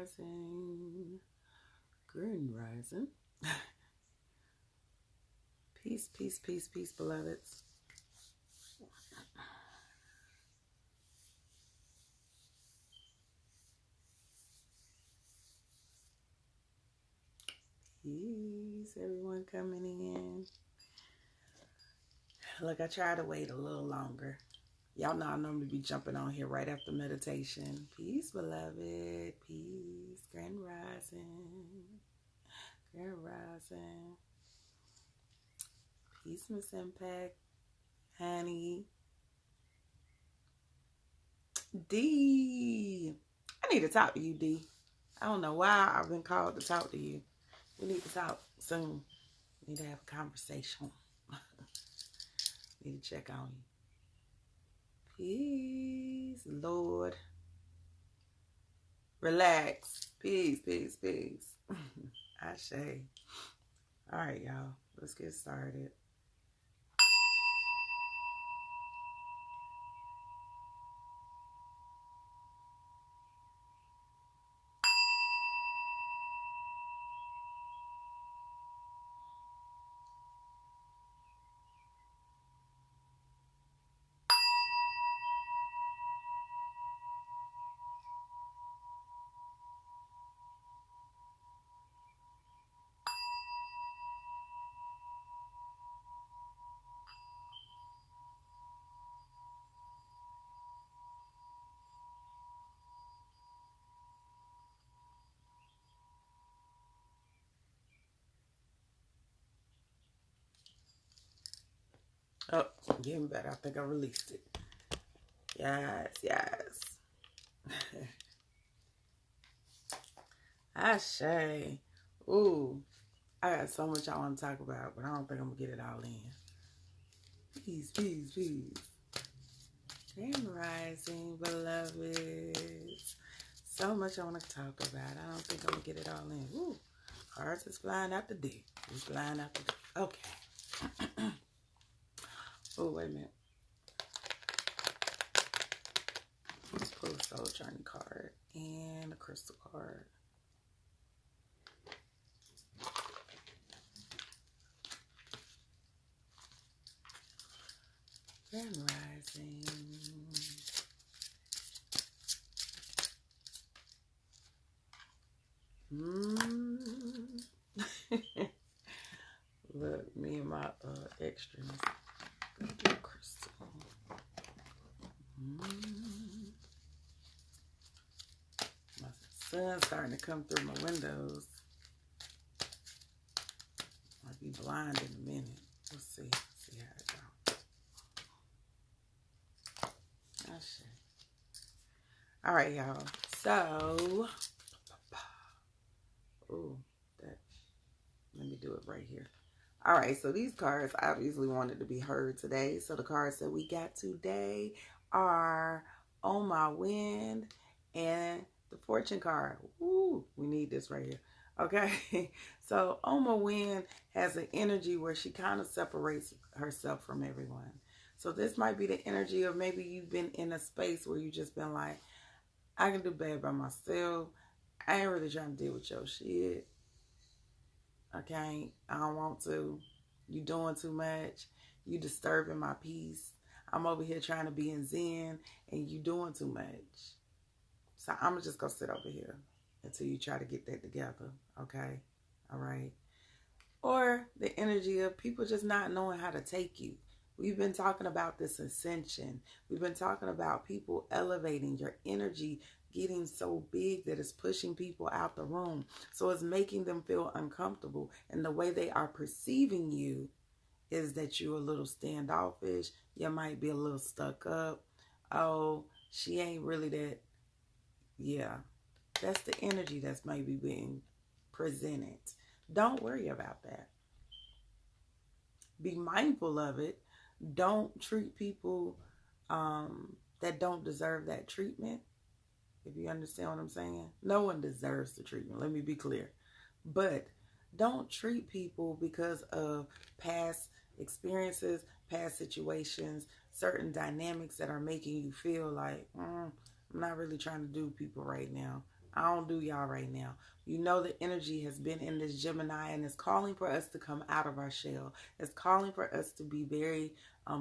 Rising. Grand Rising. Peace, peace, peace, peace, beloveds. Peace, everyone coming in. Look, I try to wait a little longer. Y'all know I normally be jumping on here right after meditation. Peace, beloved. Peace. Grand Rising. Grand Rising. Peace, Miss Impact. Honey. D. I need to talk to you, D. I don't know why I've been called to talk to you. We need to talk soon. We need to have a conversation. Need to check on you. Peace, Lord. Relax. Peace, peace, peace. Ashe. All right, y'all. Let's get started. Oh, getting better. I think I released it. Yes, yes. Ashe. Ooh, I got so much I want to talk about, but I don't think I'm going to get it all in. Peace, peace, peace. Grand Rising, beloveds. So much I want to talk about. I don't think I'm going to get it all in. Ooh, cards is flying out the dick. It's flying out the dick. Okay. Oh, wait a minute. Let's pull a soul journey card and a crystal card. Grand Rising. Look, me and my extras. Crystal. My sun's starting to come through my windows. I'll be blind in a minute. We'll see. See how it goes. Oh, shit. All right, y'all. So, ooh, that. Let me do it right here. All right, so these cards obviously wanted to be heard today. So the cards that we got today are On My Wind and the Fortune card. Ooh, we need this right here. Okay, so On My Wind has an energy where she kind of separates herself from everyone. So this might be the energy of maybe you've been in a space where you've just been like, I can do bad by myself. I ain't really trying to deal with your shit. Okay, I don't want to. You doing too much. You disturbing my peace. I'm over here trying to be in Zen and you doing too much. So I'm just going to sit over here until you try to get that together. Okay? All right? Or the energy of people just not knowing how to take you. We've been talking about this ascension. We've been talking about people elevating your energy, getting so big that it's pushing people out the room. So it's making them feel uncomfortable. And the way they are perceiving you is that you're a little standoffish. You might be a little stuck up. Oh, she ain't really that. Yeah, that's the energy that's maybe being presented. Don't worry about that. Be mindful of it. Don't treat people that don't deserve that treatment. If you understand what I'm saying. No one deserves the treatment. Let me be clear. But don't treat people because of past experiences, past situations, certain dynamics that are making you feel like, I'm not really trying to do people right now. I don't do y'all right now. You know the energy has been in this Gemini and it's calling for us to come out of our shell. It's calling for us to be very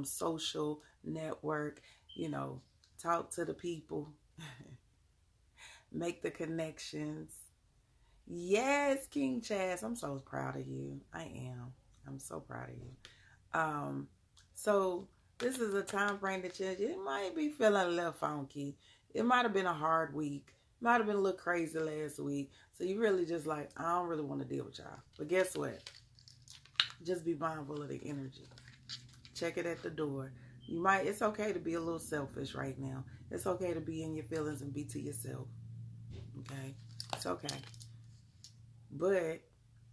social, network, you know, talk to the people, make the connections. Yes, King Chaz, I'm so proud of you. I am. I'm so proud of you. So this is a time frame that you might be feeling a little funky. It might have been a hard week. Might have been a little crazy last week. So you really just like, I don't really want to deal with y'all. But guess what? Just be mindful of the energy. Check it at the door. It's okay to be a little selfish right now. It's okay to be in your feelings and be to yourself. Okay? It's okay. But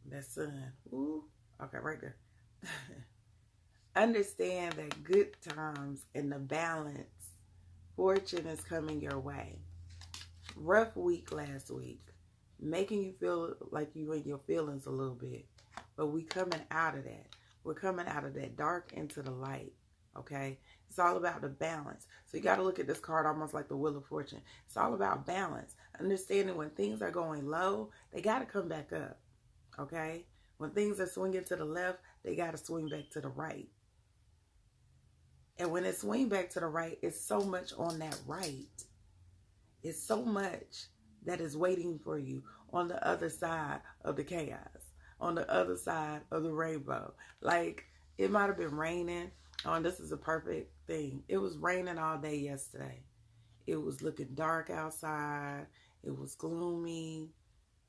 that sun, ooh, okay, right there. Understand that good times and the balance, fortune is coming your way. Rough week last week, making you feel like you in your feelings a little bit. But we coming out of that. We're coming out of that dark into the light. Okay? It's all about the balance. So you got to look at this card almost like the Wheel of Fortune. It's all about balance. Understanding when things are going low, they got to come back up. Okay? When things are swinging to the left, they got to swing back to the right. And when it swings back to the right, it's so much on that right. It's so much that is waiting for you on the other side of the chaos, on the other side of the rainbow. Like, it might have been raining. Oh, and this is a perfect thing. It was raining all day yesterday. It was looking dark outside. It was gloomy.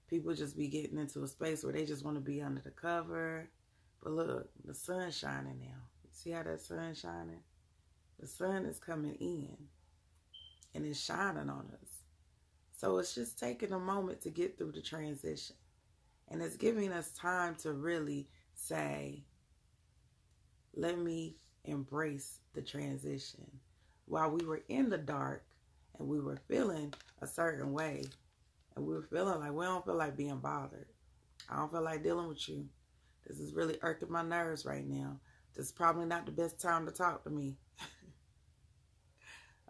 People just be getting into a space where they just want to be under the cover. But look, the sun's shining now. See how that sun's shining? The sun is coming in and it's shining on us. So it's just taking a moment to get through the transition. And it's giving us time to really say, let me embrace the transition. While we were in the dark and we were feeling a certain way, and we were feeling like we don't feel like being bothered. I don't feel like dealing with you. This is really irking my nerves right now. This is probably not the best time to talk to me.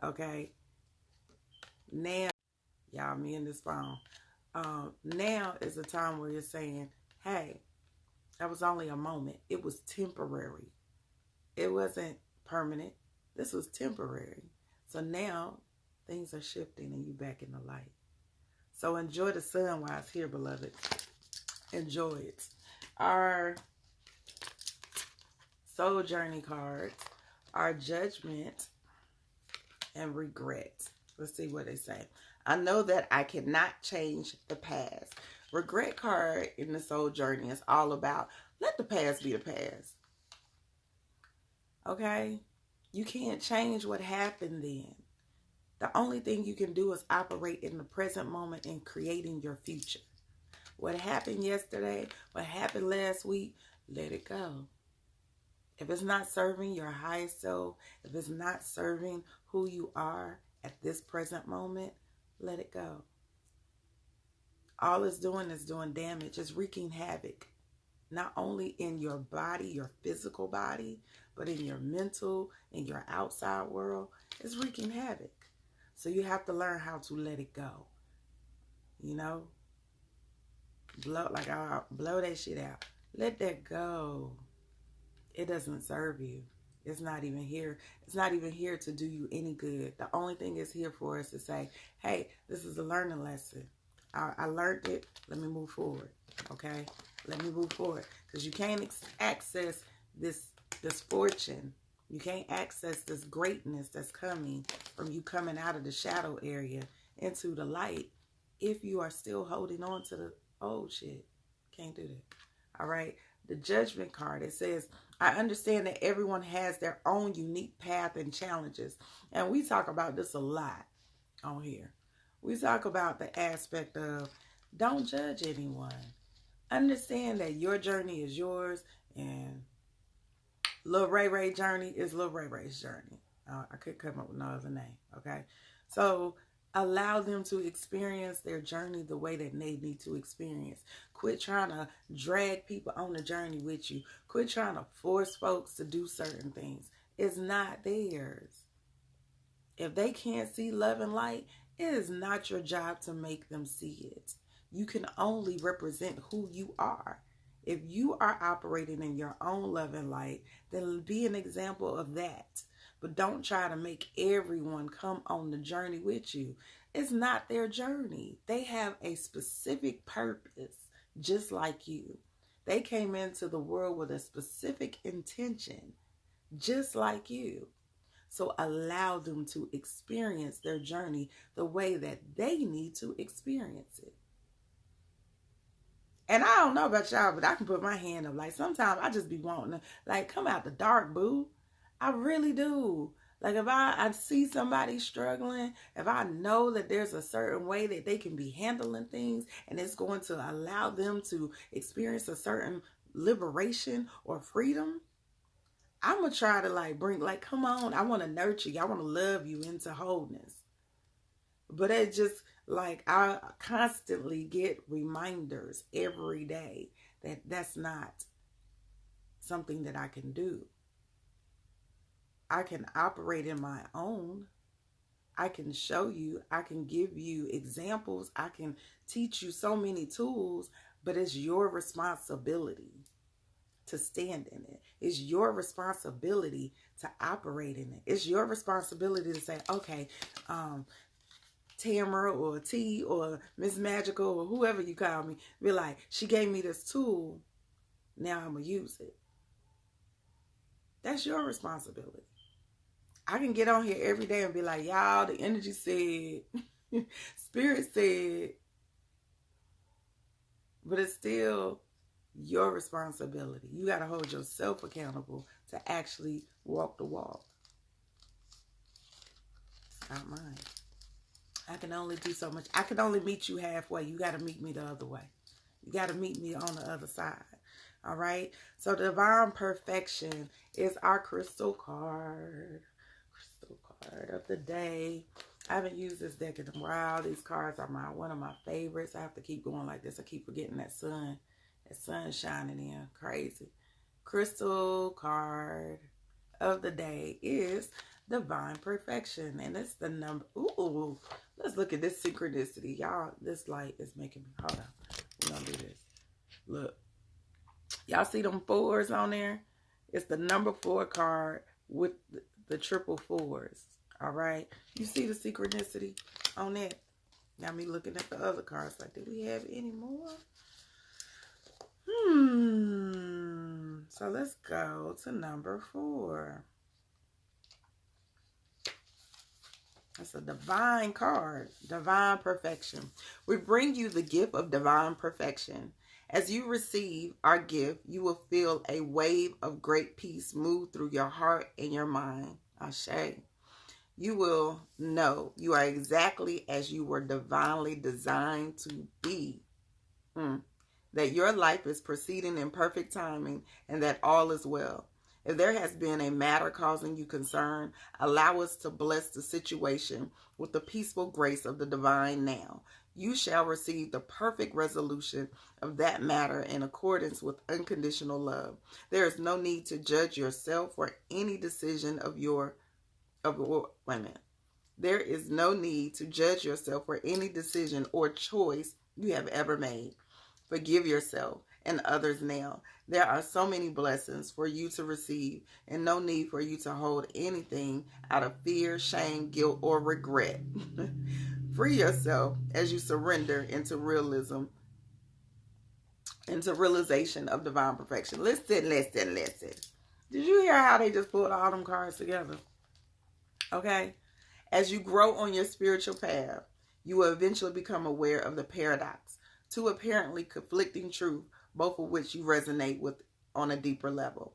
Okay? Now, y'all, me and this phone. Now is a time where you're saying, hey, that was only a moment. It was temporary. It wasn't permanent. This was temporary. So now things are shifting and you back in the light. So enjoy the sun while it's here, beloved. Enjoy it. Our soul journey cards are judgment and regret. Let's see what they say. I know that I cannot change the past. Regret card in the soul journey is all about let the past be the past. Okay? You can't change what happened then. The only thing you can do is operate in the present moment and creating your future. What happened yesterday, what happened last week, let it go. If it's not serving your highest self, if it's not serving who you are at this present moment, let it go. All it's doing is doing damage. It's wreaking havoc. Not only in your body, your physical body, but in your mental, in your outside world. It's wreaking havoc. So you have to learn how to let it go. You know? Blow that shit out. Let that go. It doesn't serve you. It's not even here. It's not even here to do you any good. The only thing it's here for is to say, hey, this is a learning lesson. I learned it. Let me move forward. Okay? Let me move forward. Because you can't access this fortune. You can't access this greatness that's coming from you coming out of the shadow area into the light if you are still holding on to the old shit. Can't do that. All right? The judgment card, it says, I understand that everyone has their own unique path and challenges. And we talk about this a lot on here. We talk about the aspect of don't judge anyone. Understand that your journey is yours and Lil Ray Ray journey is Lil Ray Ray's journey. I could come up with no other name, okay? So allow them to experience their journey the way that they need to experience. Quit trying to drag people on the journey with you. Quit trying to force folks to do certain things. It's not theirs. If they can't see love and light, It is not your job to make them see it. You can only represent who you are. If you are operating in your own love and light, then be an example of that. But don't try to make everyone come on the journey with you. It's not their journey. They have a specific purpose, just like you. They came into the world with a specific intention, just like you. So allow them to experience their journey the way that they need to experience it. And I don't know about y'all, but I can put my hand up. Like, sometimes I just be wanting to, like, come out the dark, boo. I really do. Like, if I see somebody struggling, if I know that there's a certain way that they can be handling things and it's going to allow them to experience a certain liberation or freedom, I'm going to try to, like, bring, like, come on. I want to nurture you. I want to love you into wholeness. But it just, like, I constantly get reminders every day that that's not something that I can do. I can operate in my own. I can show you. I can give you examples. I can teach you so many tools, but it's your responsibility to stand in it. It's your responsibility to operate in it. It's your responsibility to say, okay, Tamara or T or Miss Magical or whoever you call me, be like, she gave me this tool, now I'm going to use it. That's your responsibility. I can get on here every day and be like, y'all, the energy said, spirit said, but it's still your responsibility. You got to hold yourself accountable to actually walk the walk. It's not mine. I can only do so much. I can only meet you halfway. You got to meet me the other way. You got to meet me on the other side. All right? So Divine Perfection is our crystal card. Crystal card of the day. I haven't used this deck in a while. These cards are one of my favorites. I have to keep going like this. I keep forgetting that sun. That sun shining in. Crazy. Crystal card of the day is Divine Perfection. And it's the number. Ooh. Let's look at this synchronicity. Y'all, this light is making me. Hold on. We're going to do this. Look. Y'all see them fours on there? It's the number 4 card with the triple fours. All right. You see the synchronicity on it? Got me looking at the other cards like, do we have any more? So let's go to number 4. It's a divine card, Divine Perfection. We bring you the gift of Divine Perfection. As you receive our gift, you will feel a wave of great peace move through your heart and your mind. Ashe. You will know you are exactly as you were divinely designed to be. That your life is proceeding in perfect timing and that all is well. If there has been a matter causing you concern, allow us to bless the situation with the peaceful grace of the divine now. You shall receive the perfect resolution of that matter in accordance with unconditional love. There is no need to judge yourself or any decision There is no need to judge yourself for any decision or choice you have ever made. Forgive yourself and others now. There are so many blessings for you to receive and no need for you to hold anything out of fear, shame, guilt, or regret. Free yourself as you surrender into realization of divine perfection. Listen. Did you hear how they just pulled all them cards together? Okay? As you grow on your spiritual path, you will eventually become aware of the paradox. 2 apparently conflicting truths, both of which you resonate with on a deeper level.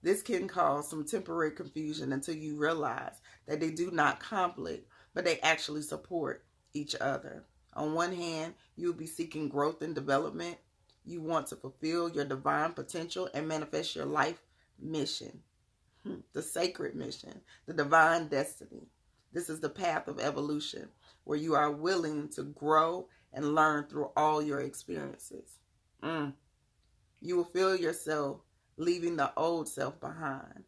This can cause some temporary confusion until you realize that they do not conflict, but they actually support each other. On one hand, you will be seeking growth and development. You want to fulfill your divine potential and manifest your life mission, the sacred mission, the divine destiny. This is the path of evolution, where you are willing to grow and learn through all your experiences. You will feel yourself leaving the old self behind.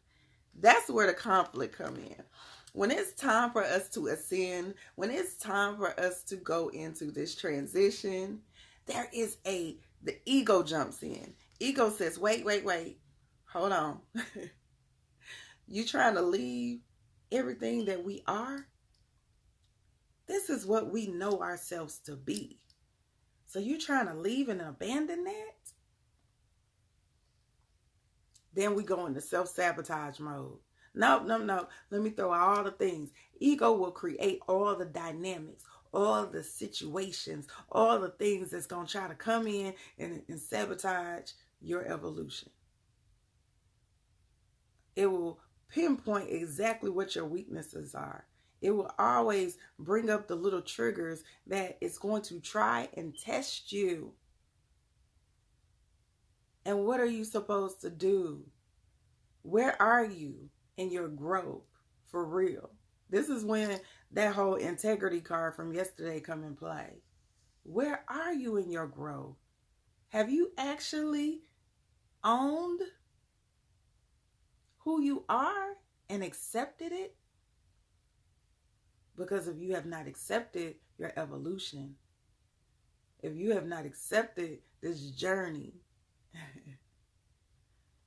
That's where the conflict come in. When it's time for us to ascend, when it's time for us to go into this transition, the ego jumps in. Ego says, wait, hold on. You trying to leave everything that we are? This is what we know ourselves to be. So you trying to leave and abandon that? Then we go into self-sabotage mode. No. Let me throw out all the things. Ego will create all the dynamics, all the situations, all the things that's going to try to come in and sabotage your evolution. It will pinpoint exactly what your weaknesses are. It will always bring up the little triggers that it's going to try and test you. And what are you supposed to do? Where are you in your growth for real? This is when that whole integrity card from yesterday come in play. Where are you in your growth? Have you actually owned who you are and accepted it? Because if you have not accepted your evolution, if you have not accepted this journey,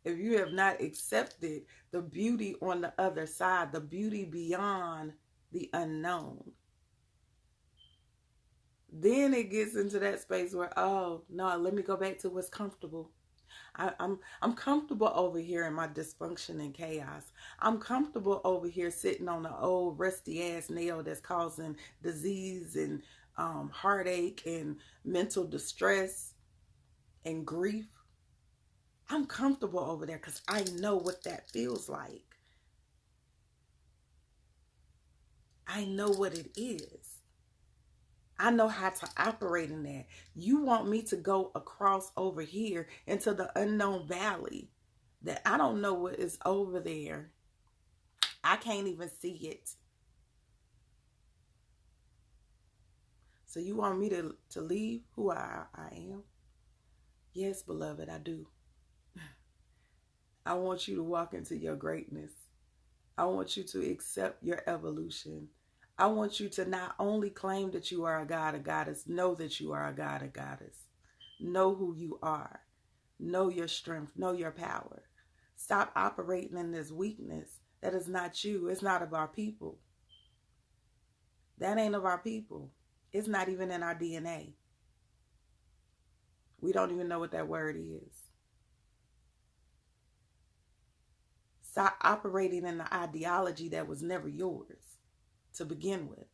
if you have not accepted the beauty on the other side, the beauty beyond the unknown, then it gets into that space where, oh, no, let me go back to what's comfortable. I'm comfortable over here in my dysfunction and chaos. I'm comfortable over here sitting on an old rusty ass nail that's causing disease and heartache and mental distress and grief. I'm comfortable over there because I know what that feels like. I know what it is. I know how to operate in that. You want me to go across over here into the unknown valley that I don't know what is over there. I can't even see it. So you want me to leave who I am? Yes, beloved, I do. I want you to walk into your greatness. I want you to accept your evolution. I want you to not only claim that you are a god, a goddess, know that you are a god, a goddess. Know who you are. Know your strength. Know your power. Stop operating in this weakness. That is not you. It's not of our people. That ain't of our people. It's not even in our DNA. We don't even know what that word is. Stop operating in the ideology that was never yours to begin with.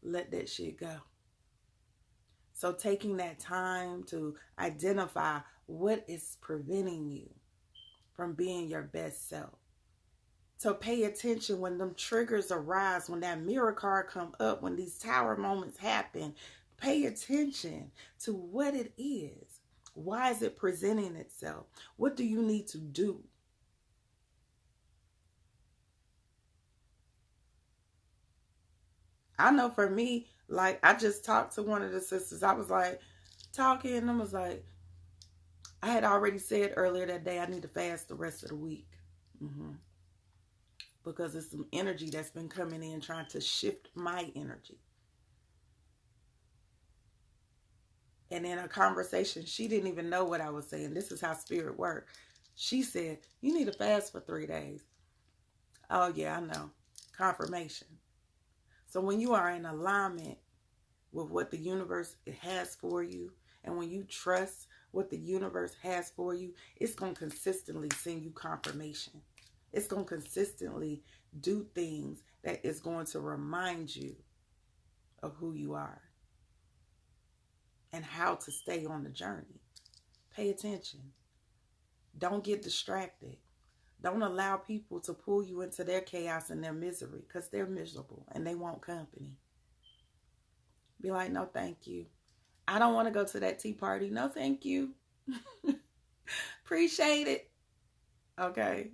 Let that shit go. So taking that time to identify what is preventing you from being your best self. So pay attention when them triggers arise, when that mirror card come up, when these tower moments happen. Pay attention to what it is. Why is it presenting itself? What do you need to do? I know for me, like, I just talked to one of the sisters. I was like, talking, and I was like, I had already said earlier that day I need to fast the rest of the week. Because it's some energy that's been coming in trying to shift my energy. And in a conversation, she didn't even know what I was saying. This is how spirit works. She said, you need to fast for 3 days. Oh, yeah, I know. Confirmation. So when you are in alignment with what the universe has for you, and when you trust what the universe has for you, it's going to consistently send you confirmation. It's going to consistently do things that is going to remind you of who you are and how to stay on the journey. Pay attention. Don't get distracted. Don't allow people to pull you into their chaos and their misery, because they're miserable and they want company. Be like, no, thank you. I don't want to go to that tea party. No, thank you. Appreciate it. Okay.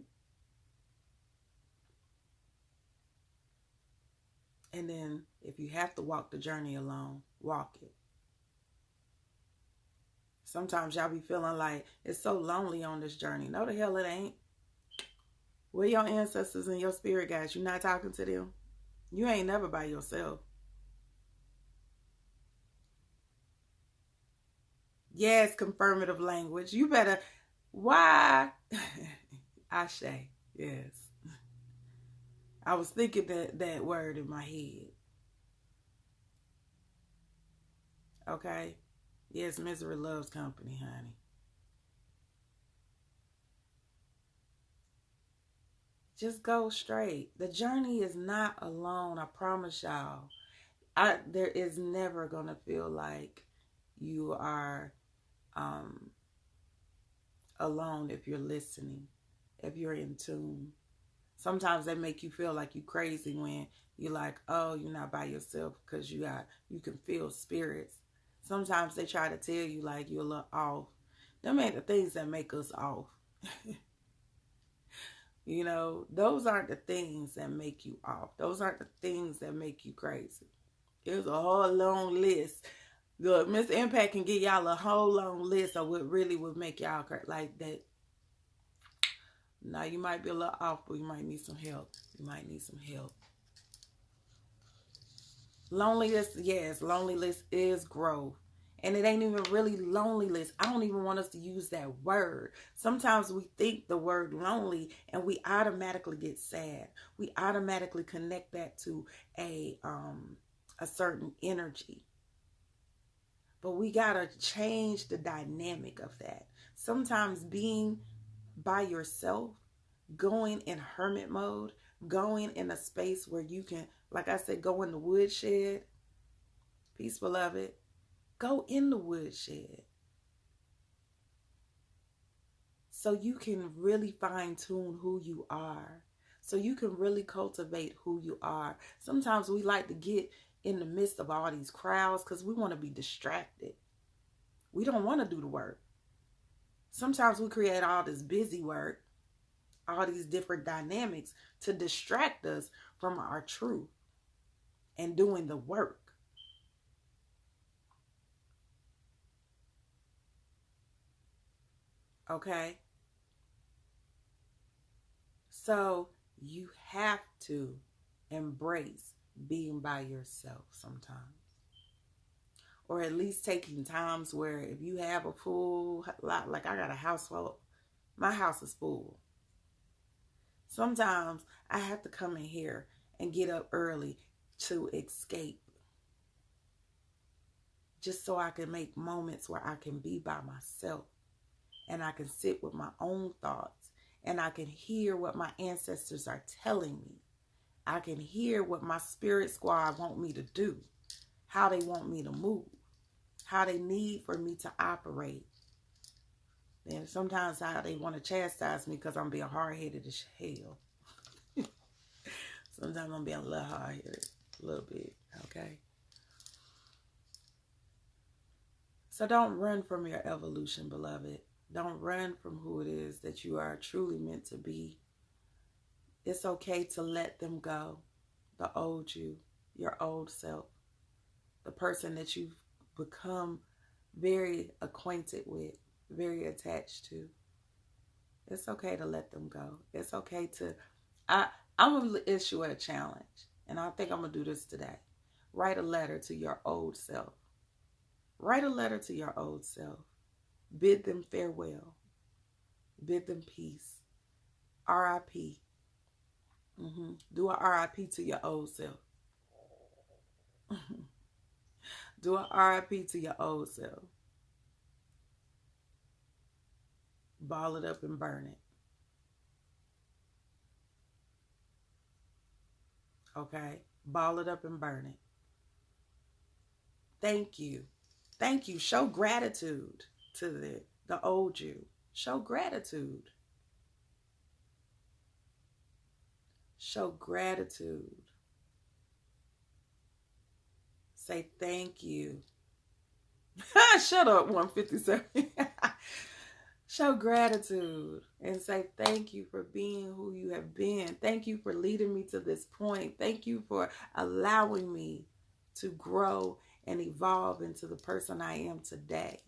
And then if you have to walk the journey alone, walk it. Sometimes y'all be feeling like it's so lonely on this journey. No, the hell it ain't. Where your ancestors and your spirit guides? You not talking to them? You ain't never by yourself. Yes, confirmative language. You better. Why? Ashe. Yes. I was thinking that word in my head. Okay. Yes, misery loves company, honey. Just go straight. The journey is not alone. I promise y'all. There is never gonna feel like you are um, alone if you're listening, if you're in tune. Sometimes they make you feel like you crazy when you're like, oh, you're not by yourself because you can feel spirits. Sometimes they try to tell you like you're a little off. Them ain't the things that make us off. You know, those aren't the things that make you off. Those aren't the things that make you crazy. There's a whole long list. Look, Miss Impact can give y'all a whole long list of what really would make y'all crazy. Like that. Now, you might be a little off, but you might need some help. You might need some help. Loneliness, yes, loneliness is growth. And it ain't even really loneliness. I don't even want us to use that word. Sometimes we think the word lonely and we automatically get sad. We automatically connect that to a certain energy. But we gotta change the dynamic of that. Sometimes being by yourself, going in hermit mode, going in a space where you can, like I said, go in the woodshed. Peace, beloved. Go in the woodshed so you can really fine tune who you are. So you can really cultivate who you are. Sometimes we like to get in the midst of all these crowds because we want to be distracted. We don't want to do the work. Sometimes we create all this busy work, all these different dynamics to distract us from our truth and doing the work. Okay? So you have to embrace being by yourself sometimes. Or at least taking times where if you have a full lot, like I got a house full, my house is full. Sometimes I have to come in here and get up early to escape. Just so I can make moments where I can be by myself and I can sit with my own thoughts and I can hear what my ancestors are telling me. I can hear what my spirit squad want me to do, how they want me to move, how they need for me to operate. And sometimes how they want to chastise me because I'm being hard-headed as hell. Sometimes I'm being a little hard-headed, a little bit, okay? So don't run from your evolution, beloved. Don't run from who it is that you are truly meant to be. It's okay to let them go. The old you, your old self, the person that you've become very acquainted with, very attached to. It's okay to let them go. It's okay to, I'm going to issue a challenge, and I think I'm going to do this today. Write a letter to your old self. Write a letter to your old self. Bid them farewell. Bid them peace. R.I.P. Do a R.I.P. to your old self. Do a R.I.P. to your old self. Ball it up and burn it. Okay? Ball it up and burn it. Thank you. Thank you. Show gratitude to the old you. Show gratitude. Show gratitude. Say thank you. Shut up, 157. Show gratitude and say thank you for being who you have been. Thank you for leading me to this point. Thank you for allowing me to grow and evolve into the person I am today.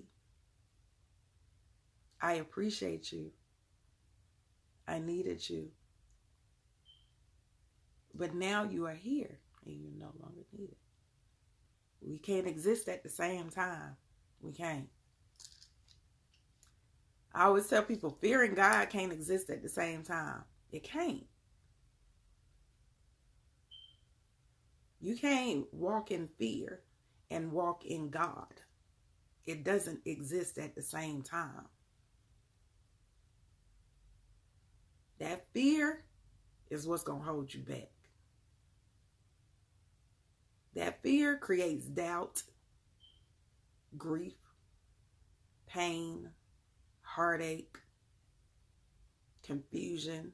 I appreciate you. I needed you. But now you are here and you no longer need it. We can't exist at the same time. We can't. I always tell people, fear and God can't exist at the same time. It can't. You can't walk in fear and walk in God. It doesn't exist at the same time. That fear is what's going to hold you back. That fear creates doubt, grief, pain, heartache, confusion.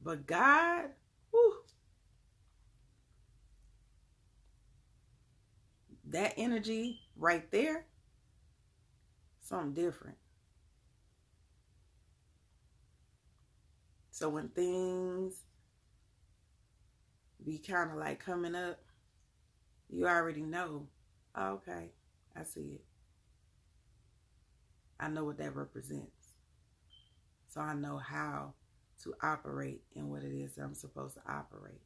But God, whew, that energy right there, something different. So when things be kind of like coming up, you already know, oh, okay, I see it. I know what that represents. So I know how to operate in what it is that I'm supposed to operate.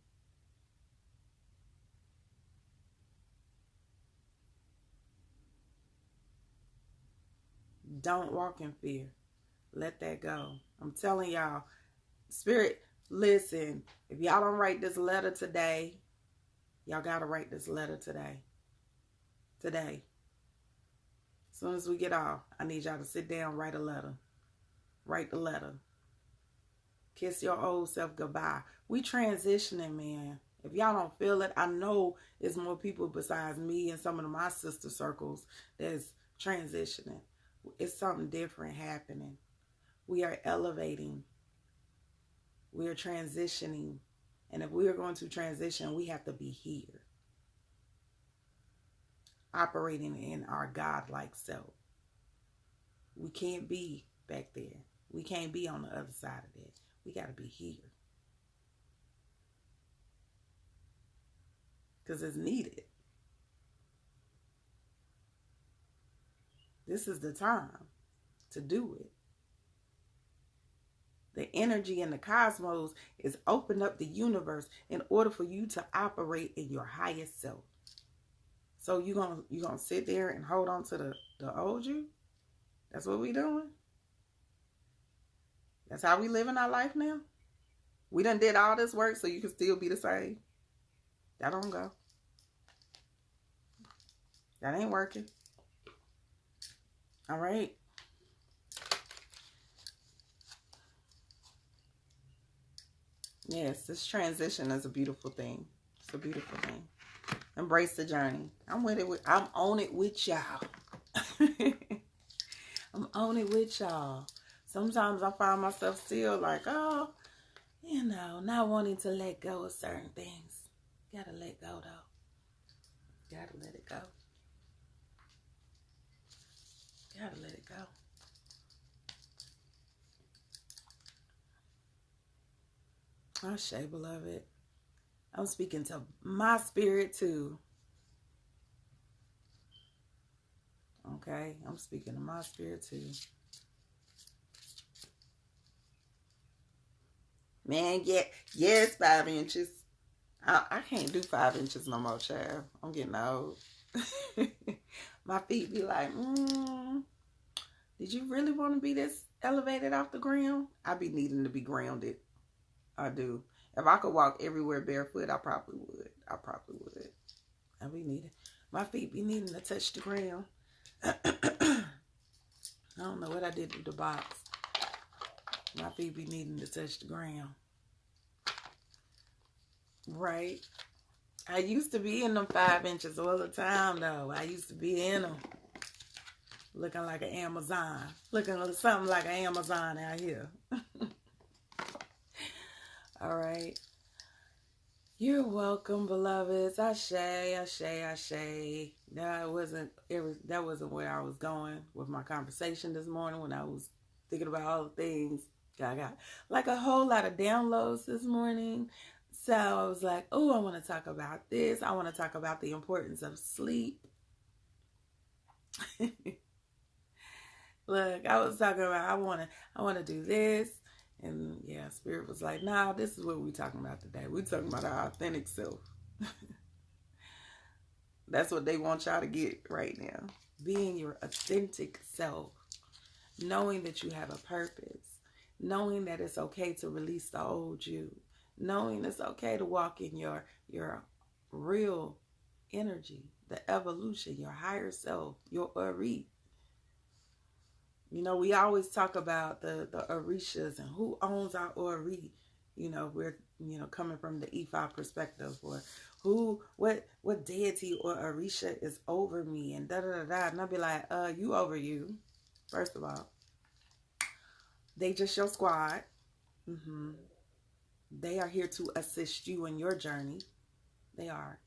Don't walk in fear. Let that go. I'm telling y'all, Spirit, listen, if y'all don't write this letter today, y'all got to write this letter today. Today. As soon as we get off, I need y'all to sit down, write a letter. Write the letter. Kiss your old self goodbye. We transitioning, man. If y'all don't feel it, I know there's more people besides me and some of my sister circles that's transitioning. It's something different happening. We are elevating. We are transitioning. And if we are going to transition, we have to be here. Operating in our God-like self. We can't be back there. We can't be on the other side of that. We got to be here. Because it's needed. This is the time to do it. The energy in the cosmos is open up the universe in order for you to operate in your highest self. So you gonna sit there and hold on to the old you? That's what we doing? That's how we living our life now? We done did all this work so you can still be the same? That don't go. That ain't working. All right? Yes, this transition is a beautiful thing. It's a beautiful thing. Embrace the journey. I'm on it with y'all. I'm on it with y'all. Sometimes I find myself still like, oh, not wanting to let go of certain things. Gotta let go though. Gotta let it go. Gotta let it go. Ashe, beloved. I'm speaking to my spirit too. Okay? I'm speaking to my spirit too. Man, yes, 5 inches. I can't do 5 inches no more, child. I'm getting old. My feet be like, did you really want to be this elevated off the ground? I be needing to be grounded. I do. If I could walk everywhere barefoot, I probably would. I be needing. My feet be needing to touch the ground. I don't know what I did with the box. My feet be needing to touch the ground. Right? I used to be in them 5 inches all the time, though. I used to be in them. Looking like an Amazon. Looking something like an Amazon out here. All right. You're welcome, beloveds. Ashe, ashe, ashe. That wasn't where I was going with my conversation this morning when I was thinking about all the things. I got like a whole lot of downloads this morning. So I was like, oh, I want to talk about this. I want to talk about the importance of sleep. Look, I was talking about I want to do this And yeah, Spirit was like, nah, this is what we're talking about today. We're talking about our authentic self. That's what they want y'all to get right now. Being your authentic self. Knowing that you have a purpose. Knowing that it's okay to release the old you. Knowing it's okay to walk in your real energy, the evolution, your higher self, your Ori. You know, we always talk about the Orishas and who owns our Ori. You know, we're, coming from the Ifa perspective, or what deity or Orisha is over me, and da da da da. And I'll be like, you over you. First of all, they just your squad. They are here to assist you in your journey. They are.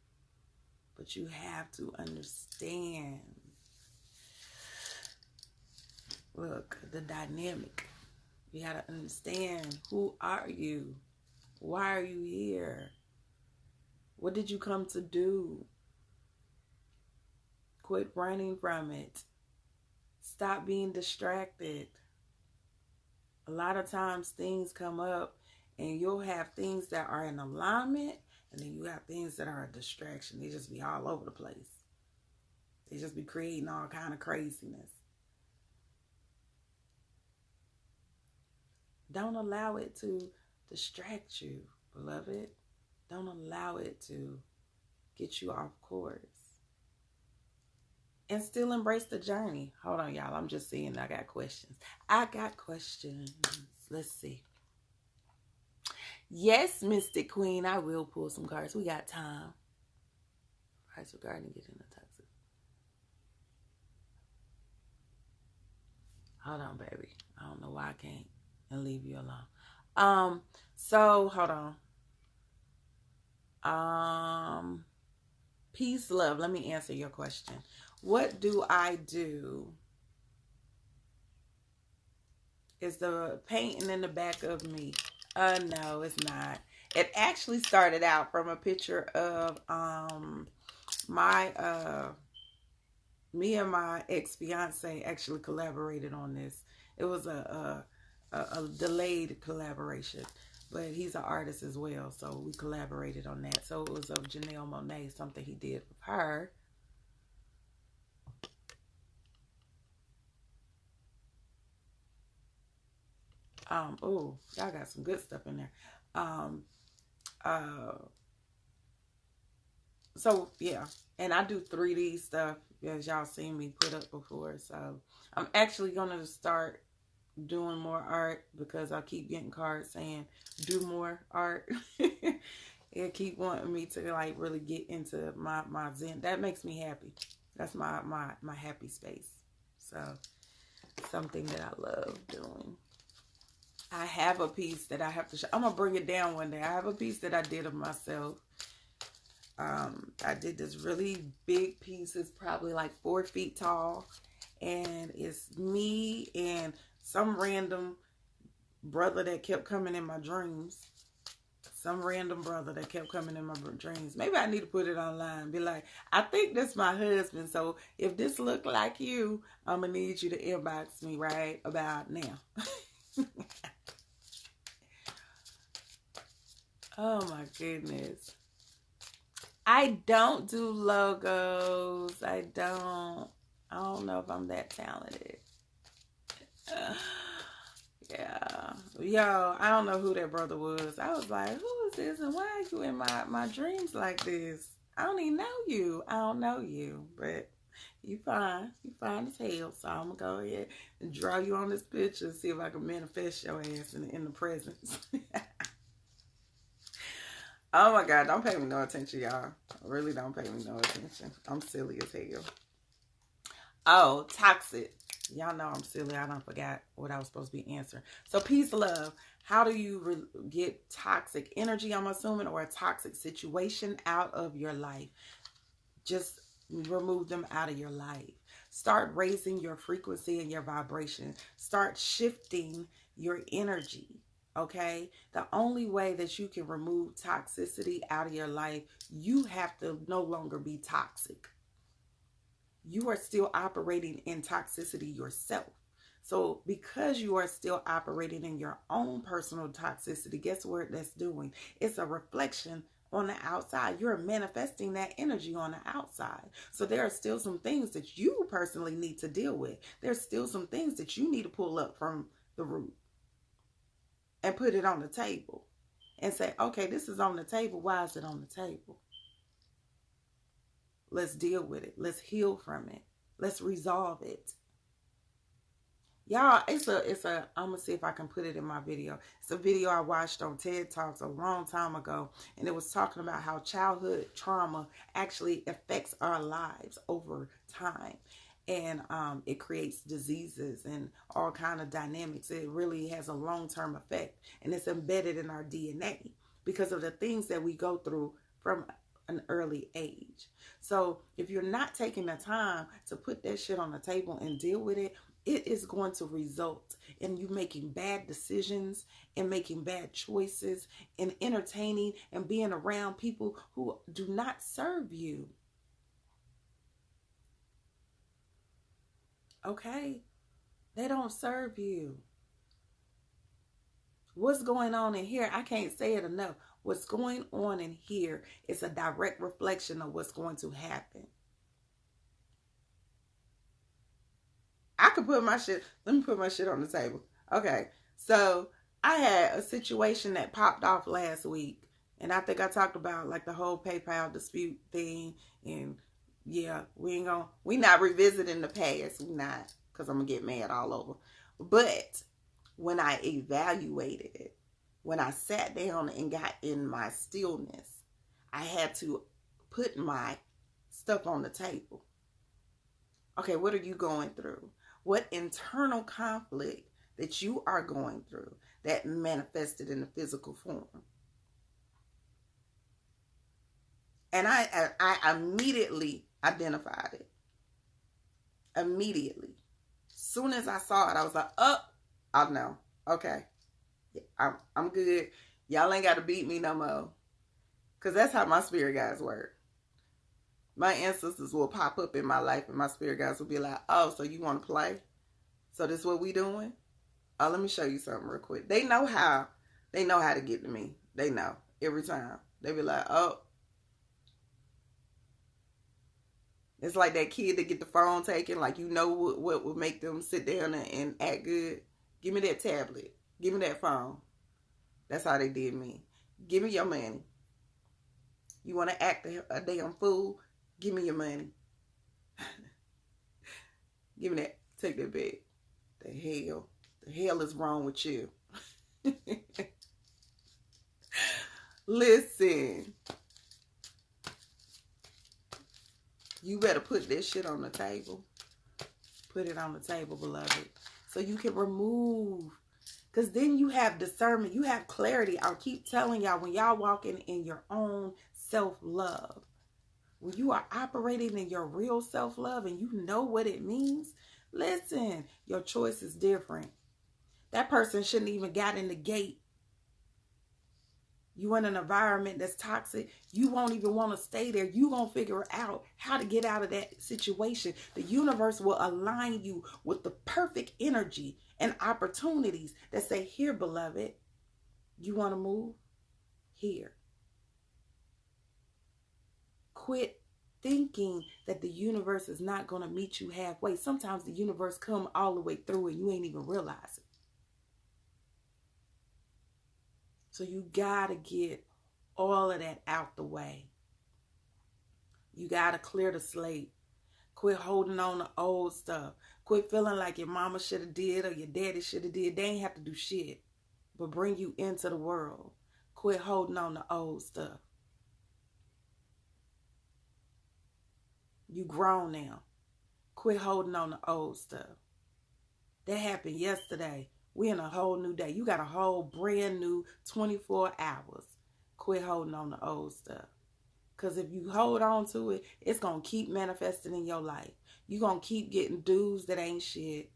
But you have to understand, look, the dynamic. You got to understand, who are you? Why are you here? What did you come to do? Quit running from it. Stop being distracted. A lot of times things come up and you'll have things that are in alignment, and then you have things that are a distraction. They just be all over the place. They just be creating all kind of craziness. Don't allow it to distract you, beloved. Don't allow it to get you off course. And still embrace the journey. Hold on, y'all. I'm just seeing I got questions. Let's see. Yes, Mystic Queen, I will pull some cards. We got time. Price regarding getting a toxic. Hold on, baby. I don't know why I can't and leave you alone. So hold on. Peace, love. Let me answer your question. What do I do? Is the painting in the back of me? No, it's not. It actually started out from a picture of me and my ex-fiance actually collaborated on this. It was a delayed collaboration, but he's an artist as well, so we collaborated on that. So it was of Janelle Monáe, something he did with her. Oh, y'all got some good stuff in there. So yeah, and I do 3D stuff, as y'all seen me put up before. So I'm actually gonna start doing more art, because I keep getting cards saying do more art. It keep wanting me to like really get into my zen. That makes me happy. That's my happy space. So something that I love doing. I have a piece that I have to show. I'm gonna bring it down one day. I have a piece that I did of myself. I did this really big piece. It's probably like 4 feet tall, and it's me and some random brother that kept coming in my dreams. Maybe I need to put it online. Be like, I think that's my husband. So if this look like you, I'm gonna need you to inbox me right about now. Oh my goodness. I don't do logos. I don't know if I'm that talented. Yeah. Yo, I don't know who that brother was. I was like, who is this? And why are you in my dreams like this? I don't even know you. I don't know you. But you fine. You fine as hell. So I'm going to go ahead and draw you on this picture and see if I can manifest your ass in the presence. Oh my God, don't pay me no attention, y'all. Really don't pay me no attention. I'm silly as hell. Oh, toxic. Y'all know I'm silly. I don't forgot what I was supposed to be answering. So peace, love. How do you get toxic energy, I'm assuming, or a toxic situation out of your life? Just remove them out of your life. Start raising your frequency and your vibration. Start shifting your energy. Okay, the only way that you can remove toxicity out of your life, you have to no longer be toxic. You are still operating in toxicity yourself. So because you are still operating in your own personal toxicity, guess what that's doing? It's a reflection on the outside. You're manifesting that energy on the outside. So there are still some things that you personally need to deal with. There's still some things that you need to pull up from the root and put it on the table and say, okay, this is on the table. Why is it on the table? Let's deal with it. Let's heal from it. Let's resolve it. Y'all, I'm going to see if I can put it in my video. It's a video I watched on TED Talks a long time ago. And it was talking about how childhood trauma actually affects our lives over time. And it creates diseases and all kind of dynamics. It really has a long-term effect. And it's embedded in our DNA because of the things that we go through from an early age. So if you're not taking the time to put that shit on the table and deal with it, it is going to result in you making bad decisions and making bad choices and entertaining and being around people who do not serve you. Okay? They don't serve you. What's going on in here? I can't say it enough. What's going on in here is a direct reflection of what's going to happen. I could put my shit, let me put my shit on the table. Okay, so I had a situation that popped off last week. And I think I talked about like the whole PayPal dispute thing. And yeah, we not revisiting the past. We not, because I'm going to get mad all over. But when I evaluated it, when I sat down and got in my stillness, I had to put my stuff on the table. Okay, what are you going through? What internal conflict that you are going through that manifested in the physical form? And I immediately identified it. Immediately. Soon as I saw it, I was like, oh, I know. Okay. I'm good. Y'all ain't got to beat me no more. Because that's how my spirit guides work. My ancestors will pop up in my life and my spirit guides will be like, oh, so you want to play? So this is what we doing? Oh, let me show you something real quick. They know how to get to me. They know every time. They be like, oh. It's like that kid that get the phone taken. Like, you know what would make them sit down and act good? Give me that tablet. Give me that phone. That's how they did me. Give me your money. You want to act a damn fool? Give me your money. Give me that. Take that back. The hell is wrong with you? Listen. You better put this shit on the table. Put it on the table, beloved. So you can remove. Because then you have discernment. You have clarity. I'll keep telling y'all, when y'all walking in your own self-love, when you are operating in your real self-love and you know what it means, listen, your choice is different. That person shouldn't even got in the gate. You in an environment that's toxic, you won't even want to stay there. You gonna figure out how to get out of that situation. The universe will align you with the perfect energy and opportunities that say, here, beloved, you want to move? Here. Quit thinking that the universe is not going to meet you halfway. Sometimes the universe come all the way through and you ain't even realize it. So you got to get all of that out the way. You got to clear the slate. Quit holding on to old stuff. Quit feeling like your mama should have did or your daddy should have did. They ain't have to do shit but bring you into the world. Quit holding on to old stuff. You grown now. Quit holding on to old stuff. That happened yesterday. We in a whole new day. You got a whole brand new 24 hours. Quit holding on to old stuff. Because if you hold on to it, it's going to keep manifesting in your life. You're going to keep getting dudes that ain't shit.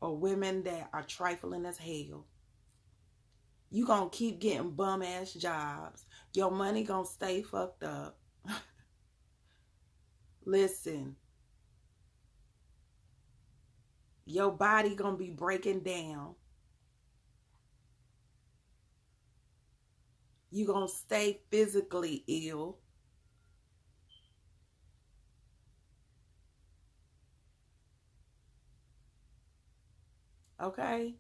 Or women that are trifling as hell. You're going to keep getting bum-ass jobs. Your money going to stay fucked up. Listen. Your body gonna be breaking down. You gonna stay physically ill. Okay?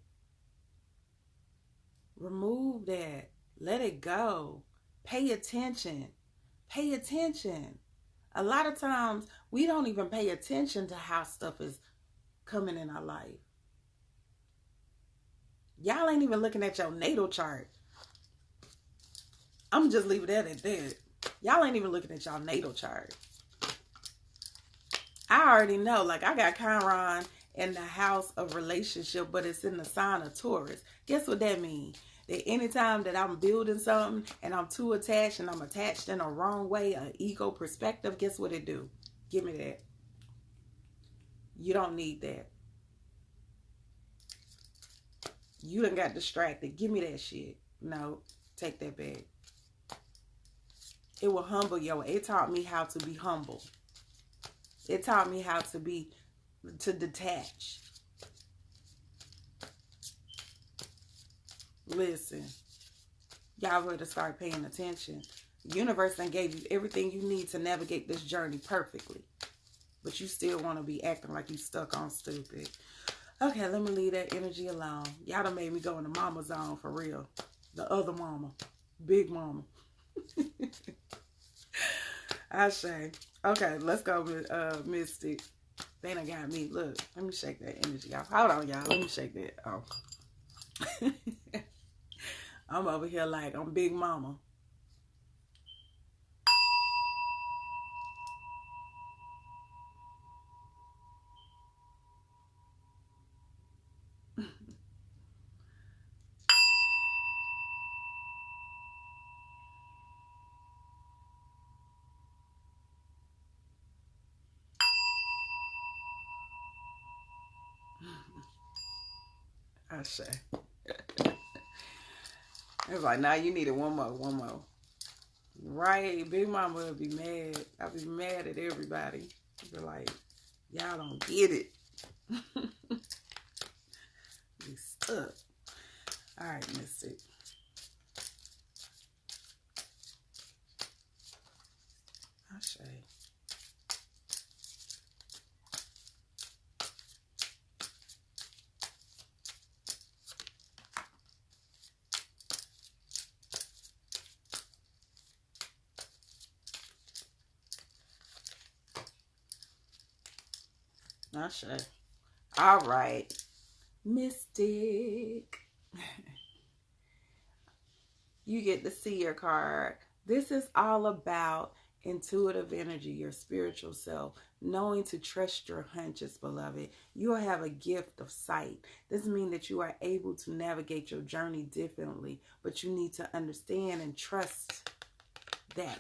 Remove that. Let it go. Pay attention. Pay attention. A lot of times we don't even pay attention to how stuff is coming in our life. Y'all ain't even looking at your natal chart. I'm just leaving that at that. Y'all ain't even looking at y'all natal chart. I already know, like I got Chiron in the house of relationship, but it's in the sign of Taurus. Guess what that means? That anytime that I'm building something and I'm too attached and I'm attached in a wrong way, an ego perspective, guess what it do? Give me that. You don't need that. You done got distracted. Give me that shit. No, take that back. It will humble you. It taught me how to be humble. It taught me how to detach. Listen, y'all better start paying attention. The universe done gave you everything you need to navigate this journey perfectly. But you still want to be acting like you stuck on stupid. Okay, let me leave that energy alone. Y'all done made me go into mama zone for real. The other mama. Big mama. I say. Okay, let's go with Mystic. They done got me. Look, let me shake that energy off. Hold on, y'all. Let me shake that off. I'm over here like I'm Big Mama. I say. It's like, nah, you needed one more. Right, Big Mama would be mad. I'd be mad at everybody. I'd be like, y'all don't get it. Be stuck. All right, Mystic. I say. I say. All right, Mystic. You get to see your card. This is all about intuitive energy, your spiritual self, knowing to trust your hunches, beloved. You will have a gift of sight. This means that you are able to navigate your journey differently, but you need to understand and trust that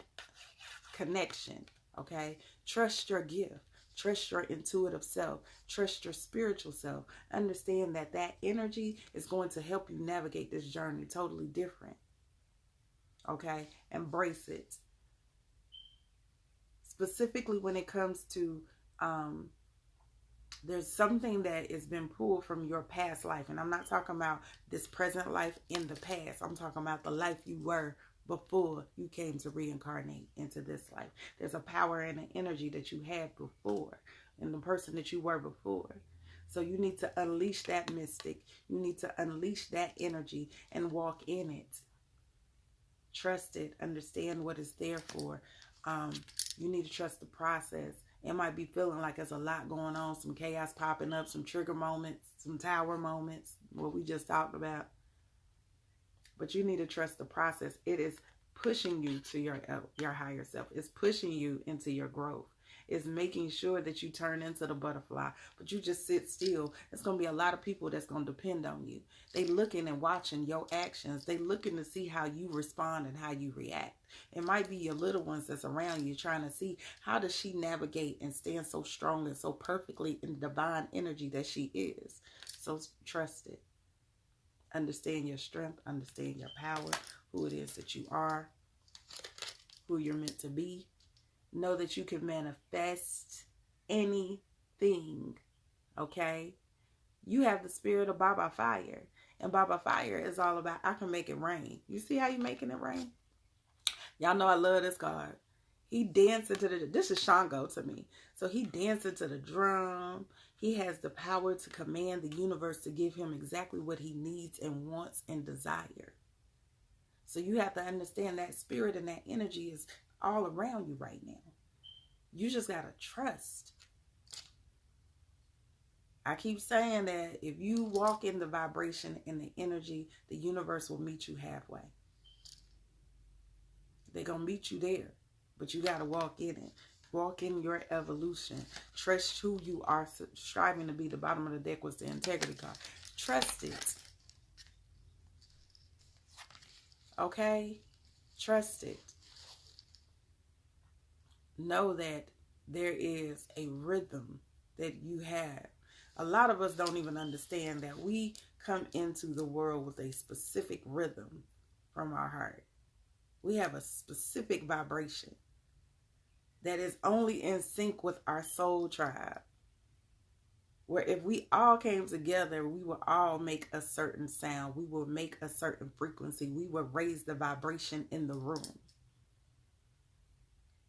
connection, okay? Trust your gift. Trust your intuitive self. Trust your spiritual self. Understand that that energy is going to help you navigate this journey totally different. Okay, embrace it. Specifically when it comes to there's something that has been pulled from your past life, and I'm not talking about this present life in the past. I'm talking about the life you were before you came to reincarnate into this life. There's a power and an energy that you had before, and the person that you were before. So you need to unleash that, Mystic. You need to unleash that energy and walk in it. Trust it. Understand what it's there for. You need to trust the process. It might be feeling like there's a lot going on, some chaos popping up, some trigger moments, some tower moments, what we just talked about. But you need to trust the process. It is pushing you to your higher self. It's pushing you into your growth. It's making sure that you turn into the butterfly, but you just sit still. It's going to be a lot of people that's going to depend on you. They looking and watching your actions. They looking to see how you respond and how you react. It might be your little ones that's around you trying to see how does she navigate and stand so strong and so perfectly in the divine energy that she is. So trust it. Understand your strength. Understand your power. Who it is that you are. Who you're meant to be. Know that you can manifest anything, okay? You have the spirit of Baba Fire. And Baba Fire is all about, I can make it rain. You see how you making it rain? Y'all know I love this God. He dancing to this is Shango to me. So he dancing to the drum. He has the power to command the universe to give him exactly what he needs and wants and desire. So you have to understand that spirit and that energy is all around you right now. You just got to trust. I keep saying that if you walk in the vibration and the energy, the universe will meet you halfway. They're going to meet you there. But you got to walk in it. Walk in your evolution. Trust who you are striving to be. The bottom of the deck was the integrity card. Trust it. Okay? Trust it. Know that there is a rhythm that you have. A lot of us don't even understand that we come into the world with a specific rhythm from our heart. We have a specific vibration that is only in sync with our soul tribe. Where if we all came together, we will all make a certain sound. We will make a certain frequency. We will raise the vibration in the room.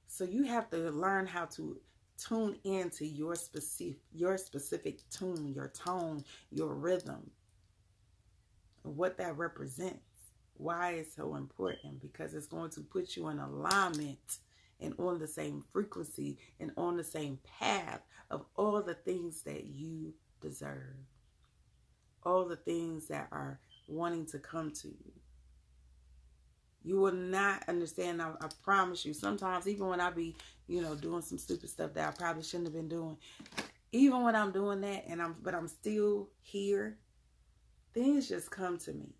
So you have to learn how to tune into your specific tune, your tone, your rhythm, what that represents. Why it's so important? Because it's going to put you in alignment and on the same frequency and on the same path of all the things that you deserve. All the things that are wanting to come to you. You will not understand. I promise you. Sometimes, even when I be, doing some stupid stuff that I probably shouldn't have been doing, even when I'm doing that, but I'm still here, things just come to me.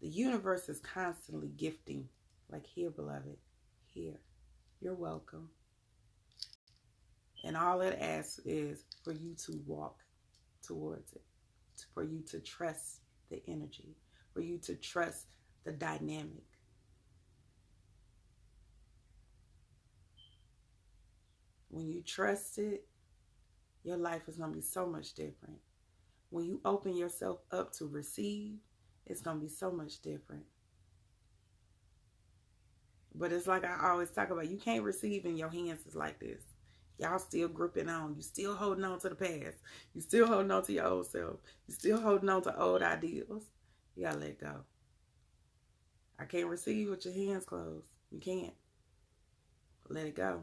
The universe is constantly gifting, like, here, beloved, here, you're welcome. And all it asks is for you to walk towards it, for you to trust the energy, for you to trust the dynamic. When you trust it, your life is going to be so much different. When you open yourself up to receive, it's going to be so much different. But it's like I always talk about, you can't receive in your hands is like this. Y'all still gripping on. You still holding on to the past. You still holding on to your old self. You still holding on to old ideals. You got to let go. I can't receive with your hands closed. You can't. Let it go.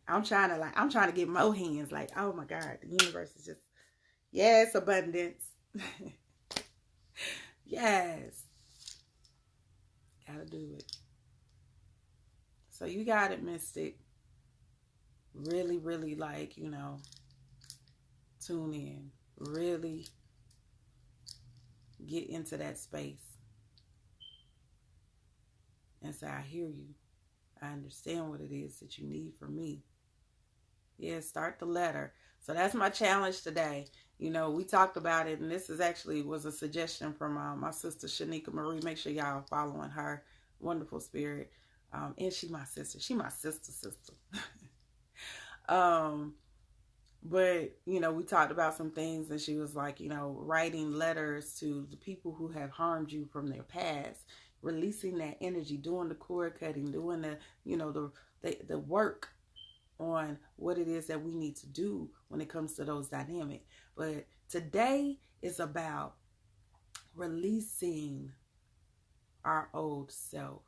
I'm trying to get more hands. Like, oh my God, the universe is just, yes, abundance. Yes. Gotta do it. So you got it, Mystic. Really, really tune in. Really get into that space. And say, I hear you. I understand what it is that you need from me. Yeah, start the letter. So that's my challenge today. We talked about it, and this was a suggestion from my sister Shanika Marie. Make sure y'all following her. Wonderful spirit. And she my sister. She my sister. But, we talked about some things, and she was like, writing letters to the people who have harmed you from their past, releasing that energy, doing the cord cutting, doing the work on what it is that we need to do when it comes to those dynamics. But today is about releasing our old self.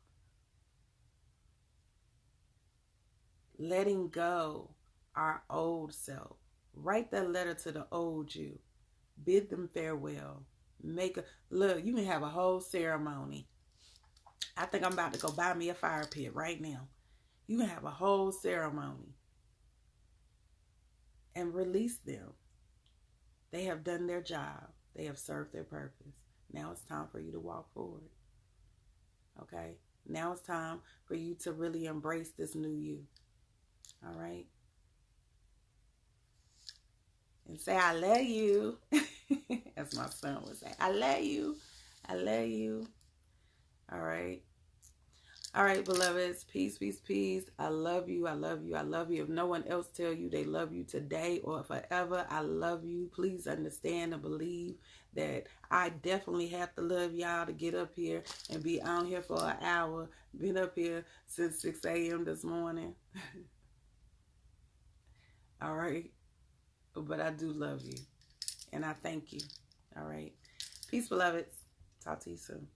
Letting go our old self. Write that letter to the old you. Bid them farewell. Look, you can have a whole ceremony. I think I'm about to go buy me a fire pit right now. You can have a whole ceremony. And release them. They have done their job. They have served their purpose. Now it's time for you to walk forward. Okay? Now it's time for you to really embrace this new you. All right? And say, I love you. As my son would say, I love you. I love you. All right? All right, beloveds, peace, peace, peace. I love you. I love you. I love you. If no one else tell you they love you today or forever, I love you. Please understand and believe that I definitely have to love y'all to get up here and be on here for an hour. Been up here since 6 a.m. this morning. All right. But I do love you. And I thank you. All right. Peace, beloveds. Talk to you soon.